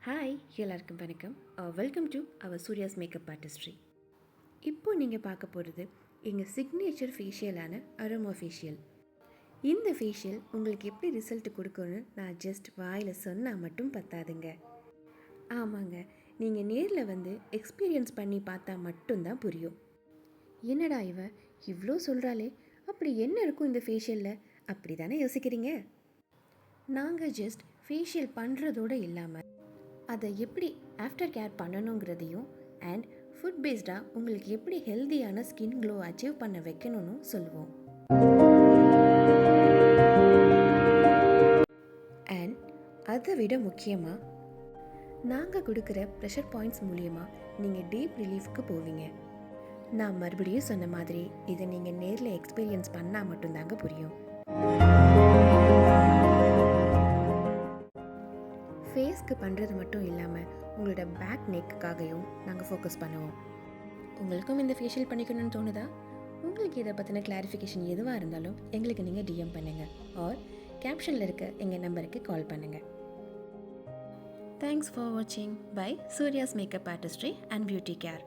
Hi, எல்லாருக்கும் வணக்கம். Welcome to our Surya's makeup artistry. இப்போது நீங்கள் பார்க்க போகிறது எங்கள் சிக்னேச்சர் ஃபேஷியலான அரோமா ஃபேஷியல். இந்த ஃபேஷியல் உங்களுக்கு எப்படி ரிசல்ட் கொடுக்கும்னு நான் ஜஸ்ட் வாயில் சொன்னால் மட்டும் பத்தாதுங்க. ஆமாங்க, நீங்கள் நேரில் வந்து எக்ஸ்பீரியன்ஸ் பண்ணி பார்த்தா மட்டும்தான் புரியும். என்னடா இவ இவ்வளோ சொல்கிறாளே, அப்படி என்ன இருக்கும் இந்த ஃபேஷியலில் அப்படி தானே யோசிக்கிறீங்க? நாங்கள் ஜஸ்ட் ஃபேஷியல் பண்ணுறதோடு இல்லாமல் அதை எப்படி ஆஃப்டர் கேர் பண்ணணுங்கிறதையும் அண்ட் ஃபுட் பேஸ்டாக உங்களுக்கு எப்படி ஹெல்தியான ஸ்கின் க்ளோ அச்சீவ் பண்ண வைக்கணும்னு சொல்லுவோம். அண்ட் அதை விட முக்கியமாக நாங்கள் கொடுக்குற ப்ரெஷர் பாயிண்ட்ஸ் மூலியமாக நீங்கள் டீப் ரிலீஃப்க்கு போவீங்க. நான் மறுபடியும் சொன்ன மாதிரி இதை நீங்கள் நேரில் எக்ஸ்பீரியன்ஸ் பண்ணால் மட்டும்தாங்க புரியும். ஃபேஸ்க்கு பண்ணுறது மட்டும் இல்லாமல் உங்களோட பேக் நெக்குக்காகவும் நாங்கள் ஃபோக்கஸ் பண்ணுவோம். உங்களுக்கும் இந்த ஃபேஷியல் பண்ணிக்கணும்னு தோணுதா? உங்களுக்கு இதை பற்றின கிளாரிஃபிகேஷன் எதுவாக இருந்தாலும் எங்களுக்கு நீங்கள் டிஎம் பண்ணுங்கள் ஆர் கேப்ஷனில் இருக்க எங்கள் நம்பருக்கு கால் பண்ணுங்கள். தேங்க்ஸ் ஃபார் வாட்சிங் bye Surya's makeup artistry and beauty care.